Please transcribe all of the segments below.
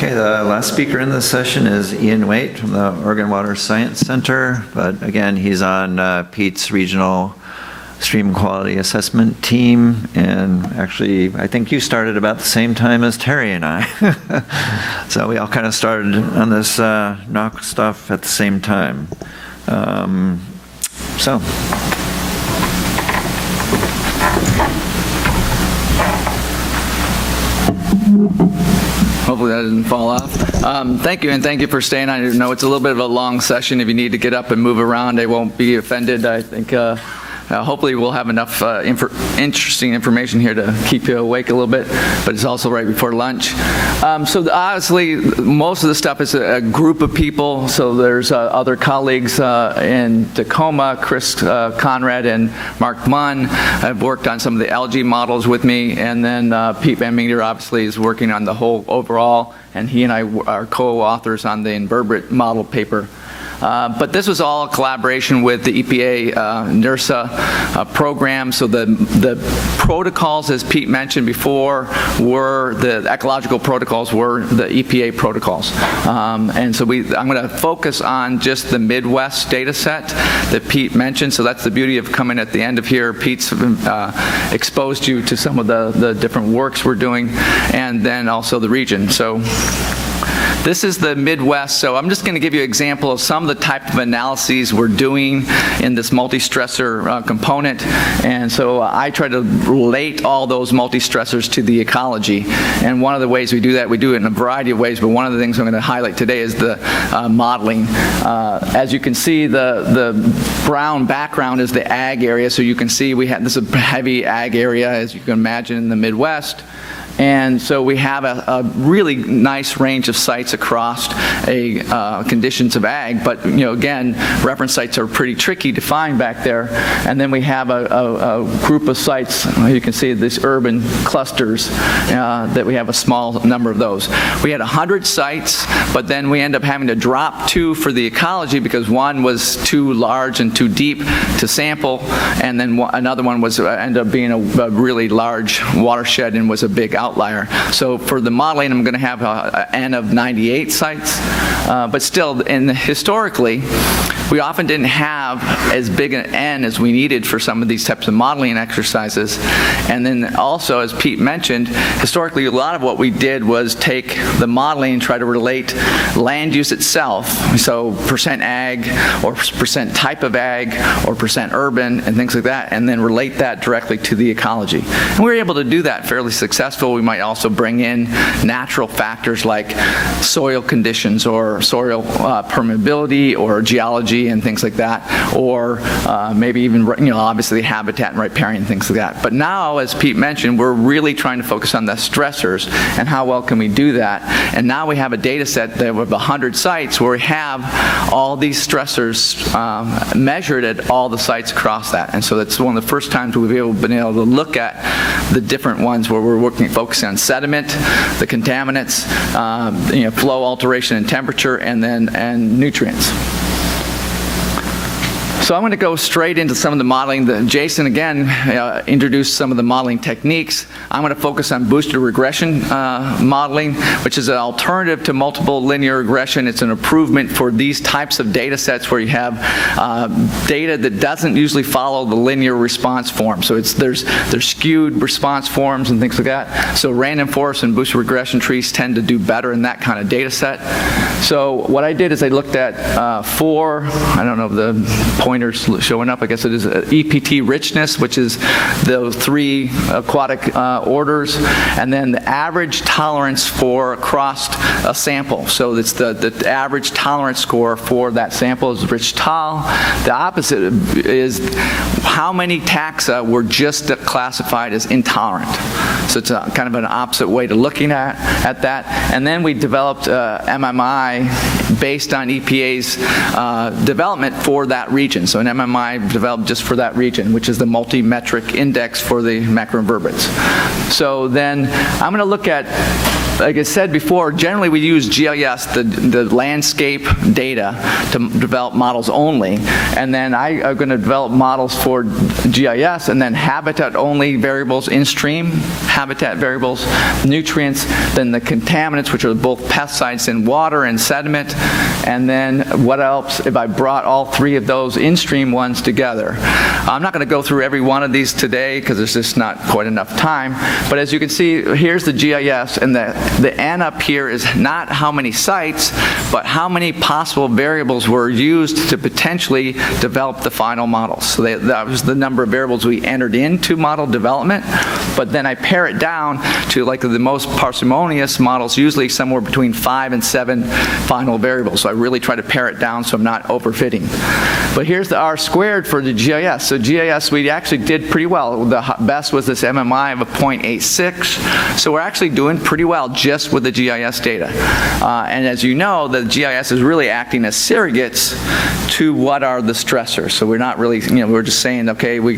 Okay, the last speaker in this session is Ian Waite from the Oregon Water Science Center, but again, he's on Pete's regional stream quality assessment team, and actually, I think you started about the same time as Terry and I. So we all kind of started on this NOC stuff at the same time. Hopefully that didn't fall off. Thank you, and thank you for staying on. I know it's a little bit of a long session. If you need to get up and move around, I won't be offended. I think hopefully we'll have enough interesting information here to keep you awake a little bit, but it's also right before lunch. So honestly, most of the stuff is a group of people. So there's other colleagues in Tacoma, Chris Conrad and Mark Munn have worked on some of the algae models with me, and then Pete Van Meter obviously is working on the whole overall, and he and I are co-authors on the invertebrate model paper. But this was all a collaboration with the EPA NERSA program. So the protocols, as Pete mentioned before, were the ecological protocols were the EPA protocols. And so I'm going to focus on just the Midwest data set that Pete mentioned. So that's the beauty of coming at the end of here. Pete's exposed you to some of the different works we're doing, and then also the region. So this is the Midwest, so I'm just going to give you an example of some of the type of analyses we're doing in this multi-stressor component. And so I try to relate all those multi-stressors to the ecology. And one of the ways we do that, we do it in a variety of ways, but one of the things I'm going to highlight today is the modeling. As you can see, the brown background is the ag area, so you can see this is a heavy ag area, as you can imagine, in the Midwest. And so we have a really nice range of sites across conditions of ag, but again, reference sites are pretty tricky to find back there. And then we have a group of sites, you can see these urban clusters, that we have a small number of those. We had 100 sites, but then we end up having to drop 2 for the ecology because one was too large and too deep to sample, and then another one ended up being a really large watershed and was a big outlier. So for the modeling, I'm going to have an N of 98 sites, but still, historically, we often didn't have as big an N as we needed for some of these types of modeling exercises. And then also, as Pete mentioned, historically, a lot of what we did was take the modeling and try to relate land use itself, so percent ag, or percent type of ag, or percent urban, and things like that, and then relate that directly to the ecology. And we were able to do that fairly successful. We might also bring in natural factors like soil conditions, or soil permeability, or geology, and things like that, or maybe even, obviously habitat and riparian, things like that. But now, as Pete mentioned, we're really trying to focus on the stressors and how well can we do that. And now we have a data set that with 100 sites where we have all these stressors measured at all the sites across that. And so that's one of the first times we've been able to look at the different ones where we're focusing on sediment, the contaminants, flow alteration and temperature, and nutrients. So I'm going to go straight into some of the modeling. Jason, again, introduced some of the modeling techniques. I'm going to focus on boosted regression modeling, which is an alternative to multiple linear regression. It's an improvement for these types of data sets where you have data that doesn't usually follow the linear response form. So there's skewed response forms and things like that. So random forest and boosted regression trees tend to do better in that kind of data set. So what I did is I looked at 4, I don't know if the pointers showing up, I guess it is EPT richness, which is the 3 aquatic orders, and then the average tolerance for across a sample. So it's the average tolerance score for that sample is rich tol. The opposite is how many taxa were just classified as intolerant. So it's kind of an opposite way to looking at that. And then we developed MMI based on EPA's development for that region. So an MMI developed just for that region, which is the multi-metric index for the macroinvertebrates. So then I'm going to look at like I said before, generally we use GIS, the landscape data, to develop models only. And then I am going to develop models for GIS and then habitat-only variables in stream, habitat variables, nutrients, then the contaminants, which are both pesticides in water and sediment, and then what else if I brought all three of those in-stream ones together. I'm not going to go through every one of these today because there's just not quite enough time, but as you can see, here's the GIS, and the N up here is not how many sites, but how many possible variables were used to potentially develop the final models. So that was the number of variables we entered into model development, but then I pare it down to like the most parsimonious models, usually somewhere between 5 and 7 final variables. So I really try to pare it down so I'm not overfitting. But here's the R-squared for the GIS. So GIS, we actually did pretty well. The best was this MMI of a 0.86. So we're actually doing pretty well just with the GIS data. And as you know, the GIS is really acting as surrogates to what are the stressors. So we're not really, we're just saying, okay, we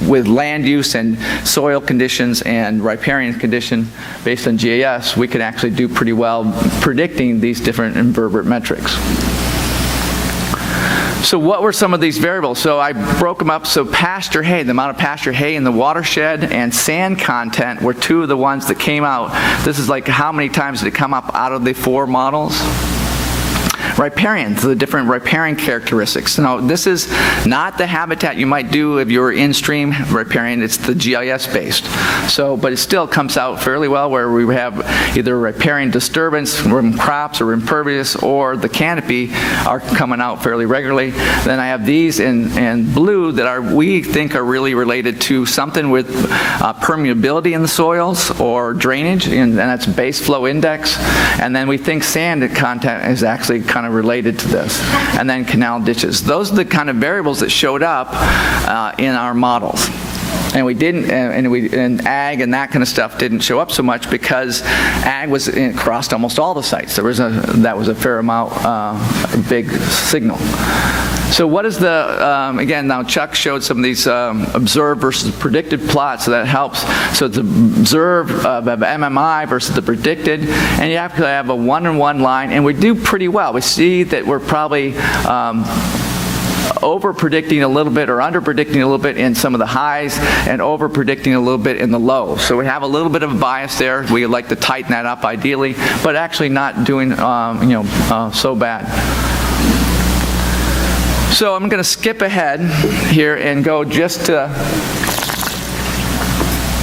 with land use and soil conditions and riparian condition based on GIS, we can actually do pretty well predicting these different invertebrate metrics. So what were some of these variables? So I broke them up. So pasture hay, the amount of pasture hay in the watershed, and sand content were two of the ones that came out. This is like how many times did it come up out of the 4 models? Riparians, the different riparian characteristics. Now, this is not the habitat you might do if you were in-stream riparian. It's the GIS-based. So, but it still comes out fairly well where we have either riparian disturbance from crops or impervious, or the canopy are coming out fairly regularly. Then I have these in blue that we think are really related to something with permeability in the soils or drainage, and that's base flow index. And then we think sand content is actually kind of related to this. And then canal ditches. Those are the kind of variables that showed up in our models. And we didn't, and ag and that kind of stuff didn't show up so much because ag was across almost all the sites. That was a fair amount, big signal. So what is the, again, now Chuck showed some of these observed versus predicted plots, so that helps. So it's observed of MMI versus the predicted, and you have to have a 1-in-1 line, and we do pretty well. We see that we're probably over-predicting a little bit or under-predicting a little bit in some of the highs and over-predicting a little bit in the lows. So we have a little bit of a bias there. We would like to tighten that up ideally, but actually not doing so bad. So I'm going to skip ahead here and go just to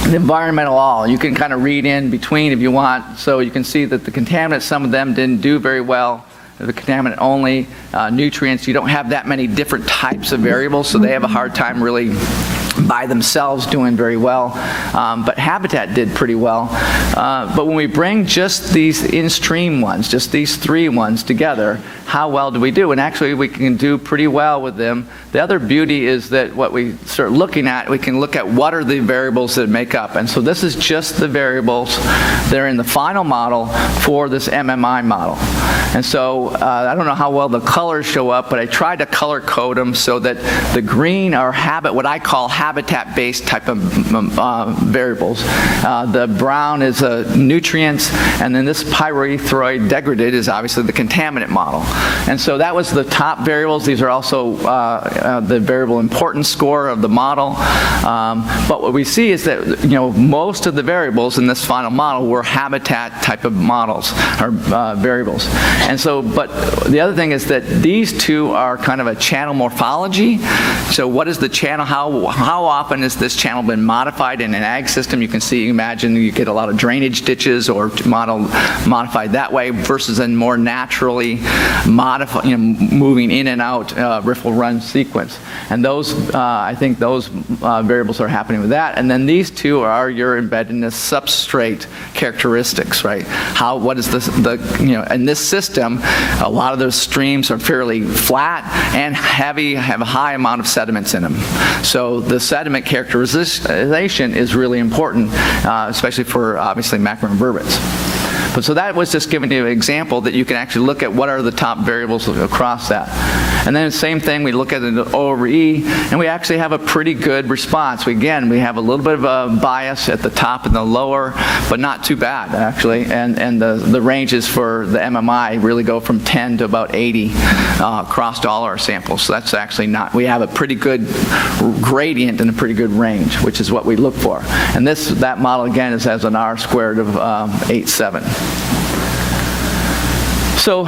the environmental all. You can kind of read in between if you want. So you can see that the contaminants, some of them didn't do very well. The contaminant only, nutrients, you don't have that many different types of variables, so they have a hard time really by themselves doing very well. But habitat did pretty well. But when we bring just these in-stream ones, just these 3 ones together, how well do we do? And actually we can do pretty well with them. The other beauty is that what we start looking at, we can look at what are the variables that make up. And so this is just the variables that are in the final model for this MMI model. And so I don't know how well the colors show up, but I tried to color code them so that the green are what I call habitat-based type of variables. The brown is nutrients, and then this pyrethroid degraded is obviously the contaminant model. And so that was the top variables. These are also the variable importance score of the model. But what we see is that most of the variables in this final model were habitat type of models or variables. And so, but the other thing is that these 2 are kind of a channel morphology. So what is the channel? How often has this channel been modified in an ag system? You can see, imagine you get a lot of drainage ditches or modified that way versus a more naturally modified, moving in and out riffle run sequence. And those, I think those variables are happening with that. And then these 2 are your embeddedness substrate characteristics, right? What is in this system, a lot of those streams are fairly flat and heavy, have a high amount of sediments in them. So the sediment characterization is really important, especially for obviously macroinvertebrates. But so that was just giving you an example that you can actually look at what are the top variables across that. And then same thing, we look at the Ovary, and we actually have a pretty good response. We have a little bit of a bias at the top and the lower, but not too bad, actually. And the ranges for the MMI really go from 10 to about 80 across all our samples. So that's actually not, we have a pretty good gradient and a pretty good range, which is what we look for. And that model, again, has an R-squared of 8.7. So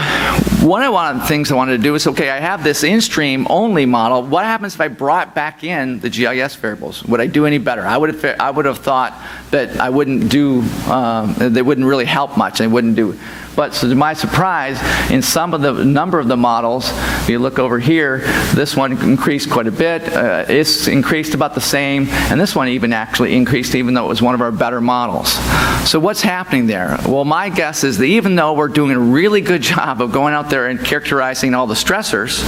one of the things I wanted to do is, okay, I have this in-stream only model. What happens if I brought back in the GIS variables? Would I do any better? I would have thought that I wouldn't do, they wouldn't really help much. They wouldn't do. But so to my surprise, in some of the number of the models, if you look over here, this one increased quite a bit. It's increased about the same, and this one even actually increased, even though it was one of our better models. So what's happening there? Well, my guess is that even though we're doing a really good job of going out there and characterizing all the stressors,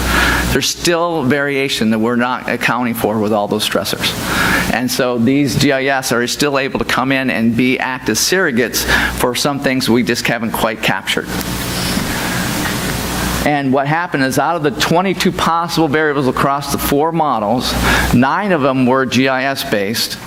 there's still variation that we're not accounting for with all those stressors. And so these GIS are still able to come in and act as surrogates for some things we just haven't quite captured. And what happened is, out of the 22 possible variables across the 4 models, 9 of them were GIS based,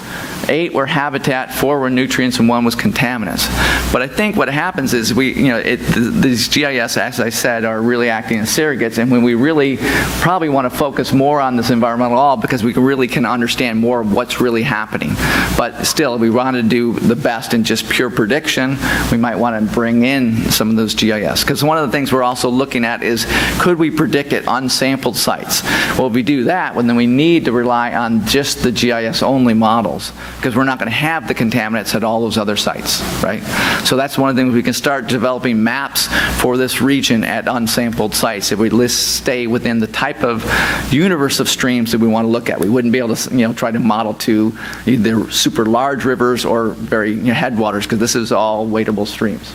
8 were habitat, 4 were nutrients, and 1 was contaminants. But I think what happens is these GIS, as I said, are really acting as surrogates, and when we really probably want to focus more on this environmental law because we really can understand more of what's really happening. But still, if we want to do the best in just pure prediction, we might want to bring in some of those GIS. Because one of the things we're also looking at is, could we predict at unsampled sites? Well, if we do that, well, then we need to rely on just the GIS only models, because we're not going to have the contaminants at all those other sites, right? So that's one of the things we can start developing maps for this region at unsampled sites if we stay within the type of universe of streams that we want to look at. We wouldn't be able to try to model to either super large rivers or very headwaters, because this is all waitable streams.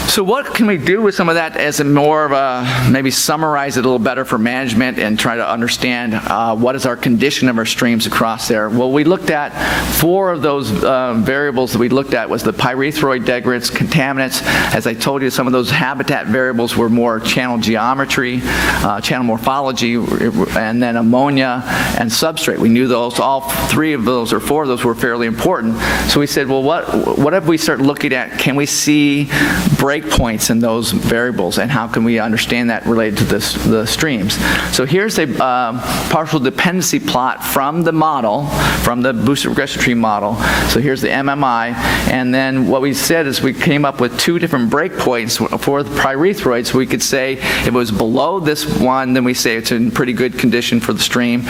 So what can we do with some of that as a more of a, maybe summarize it a little better for management and try to understand what is our condition of our streams across there? Well, we looked at 4 of those variables that we looked at was the pyrethroid degradates, contaminants. As I told you, some of those habitat variables were more channel geometry, channel morphology, and then ammonia and substrate. We knew those, all 3 of those or 4 of those were fairly important. So we said, well, what if we start looking at, can we see breakpoints in those variables, and how can we understand that related to the streams? So here's a partial dependency plot from the model, from the boosted regression tree model. So here's the MMI, and then what we said is we came up with 2 different breakpoints for the pyrethroids. So we could say if it was below this one, then we say it's in pretty good condition for the stream,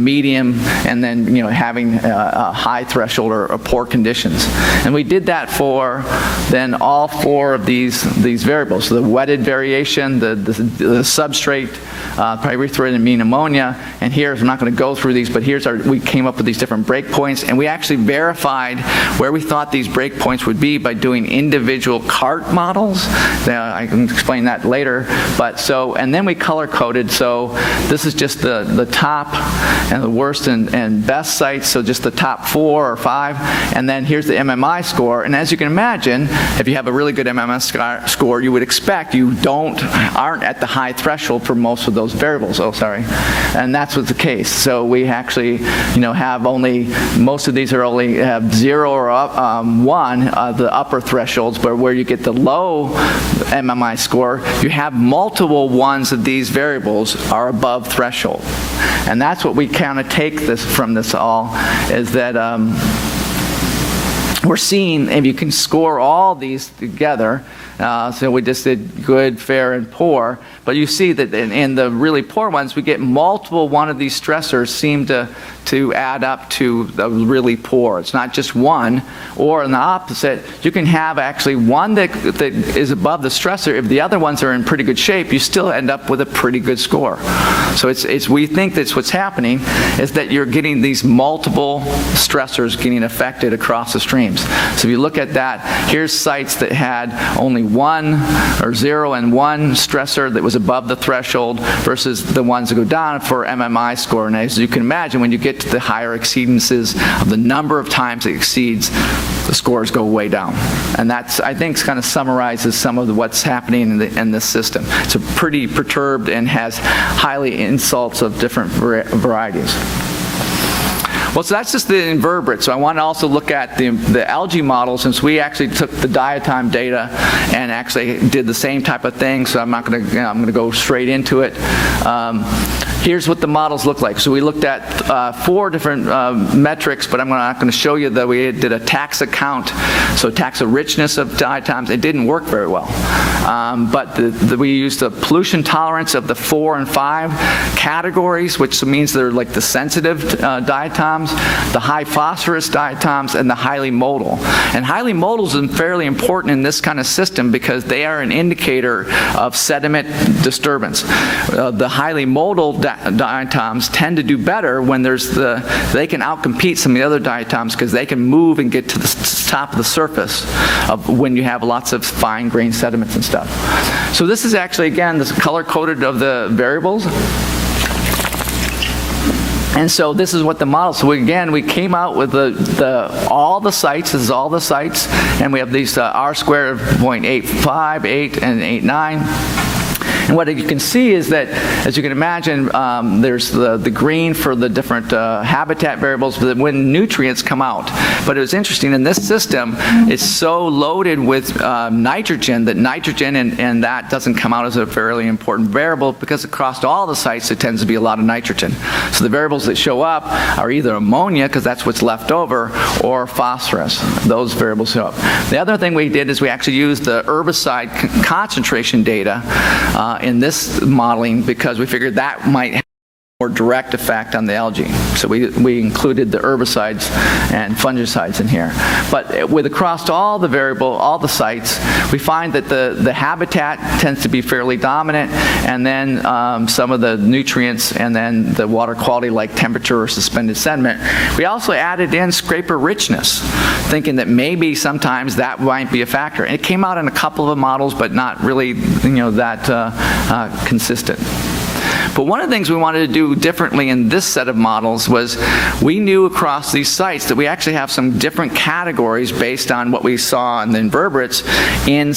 medium, and then having a high threshold or poor conditions. And we did that for then all 4 of these variables. So the wetted variation, the substrate, pyrethroid and mean ammonia, and here's, I'm not going to go through these, but we came up with these different breakpoints, and we actually verified where we thought these breakpoints would be by doing individual cart models. Now, I can explain that later, and then we color-coded, so this is just the top and the worst and best sites, so just the top 4 or 5, and then here's the MMI score, and as you can imagine, if you have a really good MMI score, you would expect you aren't at the high threshold for most of those variables. Oh, sorry. And that's what's the case. So we actually, have most of these are only have 0 or 1, the upper thresholds, but where you get the low MMI score, you have multiple ones of these variables are above threshold. And that's what we kind of take from this all, is that we're seeing, if you can score all these together, so we just did good, fair, and poor, but you see that in the really poor ones, we get multiple one of these stressors seem to add up to the really poor. It's not just one, or in the opposite, you can have actually one that is above the stressor. If the other ones are in pretty good shape, you still end up with a pretty good score. So we think that's what's happening, is that you're getting these multiple stressors getting affected across the streams. So if you look at that, here's sites that had only 1 or 0 and 1 stressor that was above the threshold versus the ones that go down for MMI score. And as you can imagine, when you get to the higher exceedances of the number of times it exceeds the scores go way down. And that's, I think, kind of summarizes some of what's happening in this system. It's a pretty perturbed and has highly insults of different varieties. Well, so that's just the invertebrates. So I want to also look at the algae model, since we actually took the diatom data and actually did the same type of thing. So I'm not going to, I'm going to go straight into it. Here's what the models look like. So we looked at 4 different metrics, but I'm not going to show you that we did a taxa count, so taxa richness of diatoms. It didn't work very well. But we used the pollution tolerance of the 4 and 5 categories, which means they're like the sensitive diatoms, the high phosphorus diatoms, and the highly motile. And highly motile is fairly important in this kind of system because they are an indicator of sediment disturbance. The highly motile diatoms tend to do better when they can outcompete some of the other diatoms because they can move and get to the top of the surface of when you have lots of fine-grained sediments and stuff. So this is actually, again, this color-coded of the variables. And so this is what the model, so again, we came out with all the sites, this is all the sites, and we have these R squared of 0.85, 8, and 8.9. And what you can see is that, as you can imagine, there's the green for the different habitat variables when nutrients come out. But it was interesting, in this system, it's so loaded with nitrogen that nitrogen and that doesn't come out as a fairly important variable because across all the sites it tends to be a lot of nitrogen. So the variables that show up are either ammonia, because that's what's left over, or phosphorus. Those variables show up. The other thing we did is we actually used the herbicide concentration data in this modeling because we figured that might have a more direct effect on the algae. So we included the herbicides and fungicides in here. But with across all the sites, we find that the habitat tends to be fairly dominant, and then some of the nutrients, and then the water quality like temperature or suspended sediment. We also added in scraper richness, thinking that maybe sometimes that might be a factor. And it came out in a couple of models, but not really, that consistent. But one of the things we wanted to do differently in this set of models was we knew across these sites that we actually have some different categories based on what we saw in the invertebrates in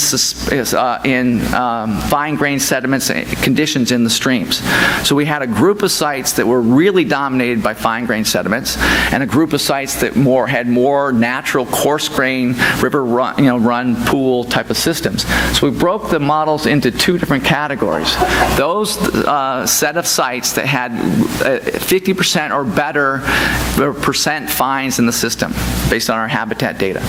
fine-grained sediments conditions in the streams. So we had a group of sites that were really dominated by fine-grained sediments, and a group of sites that had more natural coarse-grained river run pool type of systems. So we broke the models into 2 different categories. Those set of sites that had 50% or better percent fines in the system based on our habitat data.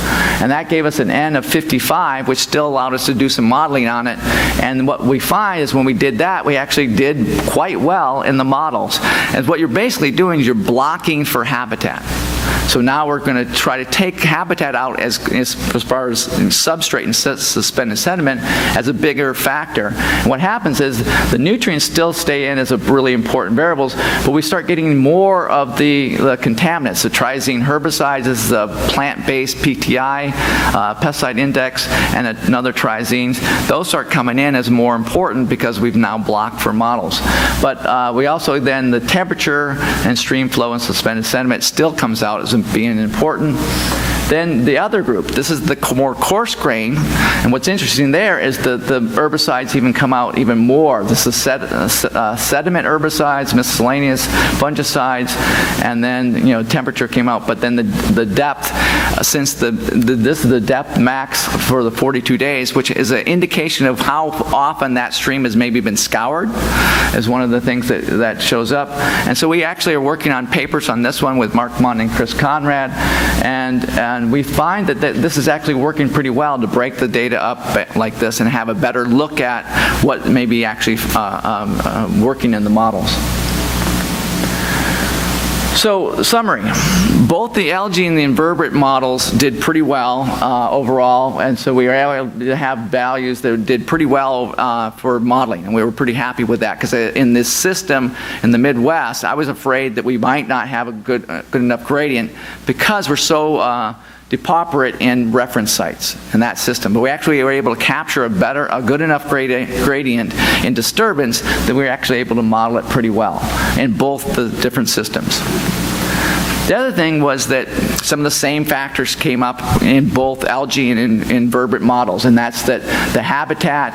And that gave us an N of 55, which still allowed us to do some modeling on it. And what we find is when we did that, we actually did quite well in the models. And what you're basically doing is you're blocking for habitat. So now we're going to try to take habitat out as far as substrate and suspended sediment as a bigger factor. And what happens is the nutrients still stay in as a really important variables, but we start getting more of the contaminants. The triazine herbicides is the plant-based PTI, pesticide index, and another triazines. Those start coming in as more important because we've now blocked for models. But we also then, the temperature and stream flow and suspended sediment still comes out as being important. Then the other group, this is the more coarse grain, and what's interesting there is the herbicides even come out even more. This is sediment herbicides, miscellaneous fungicides, and then temperature came out. But then the depth, since this is the depth max for the 42 days, which is an indication of how often that stream has maybe been scoured, is one of the things that shows up. And so we actually are working on papers on this one with Mark Munn and Chris Conrad, and we find that this is actually working pretty well to break the data up like this and have a better look at what may be actually working in the models. So, summary. Both the algae and the invertebrate models did pretty well overall, and so we were able to have values that did pretty well for modeling, and we were pretty happy with that, because in this system in the Midwest, I was afraid that we might not have a good enough gradient because we're so depauperate in reference sites in that system. But we actually were able to capture a good enough gradient in disturbance that we were actually able to model it pretty well in both the different systems. The other thing was that some of the same factors came up in both algae and in invertebrate models, and that's that the habitat,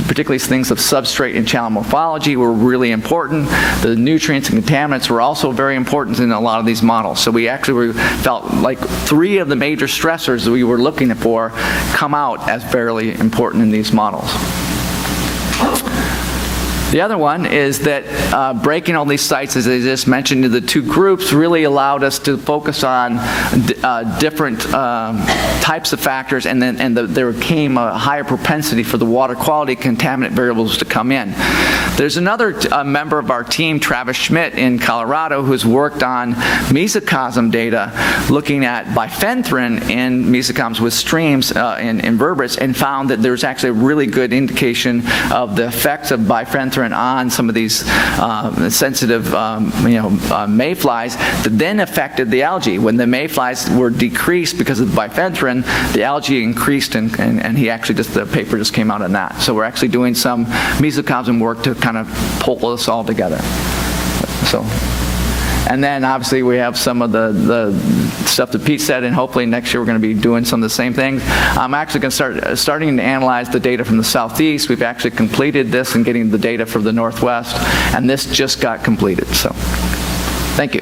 particularly things of substrate and channel morphology, were really important. The nutrients and contaminants were also very important in a lot of these models. So we actually felt like 3 of the major stressors that we were looking for come out as fairly important in these models. The other one is that breaking all these sites, as I just mentioned, into the 2 groups really allowed us to focus on different types of factors, and there came a higher propensity for the water quality contaminant variables to come in. There's another member of our team, Travis Schmidt in Colorado, who's worked on mesocosm data looking at bifenthrin in mesocoms with streams in invertebrates, and found that there's actually a really good indication of the effects of bifenthrin on some of these sensitive mayflies that then affected the algae. When the mayflies were decreased because of the bifenthrin, the algae increased, and he actually the paper just came out on that. So we're actually doing some mesocosm work to kind of pull this all together. So. And then obviously we have some of the stuff that Pete said, and hopefully next year we're going to be doing some of the same things. I'm actually going to starting to analyze the data from the southeast. We've actually completed this and getting the data from the northwest, and this just got completed. So thank you.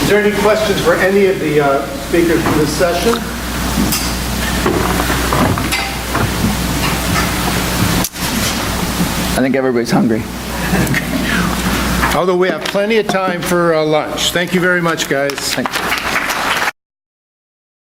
Is there any questions for any of the speakers for this session? I think everybody's hungry. Although we have plenty of time for lunch. Thank you very much, guys. Thank you.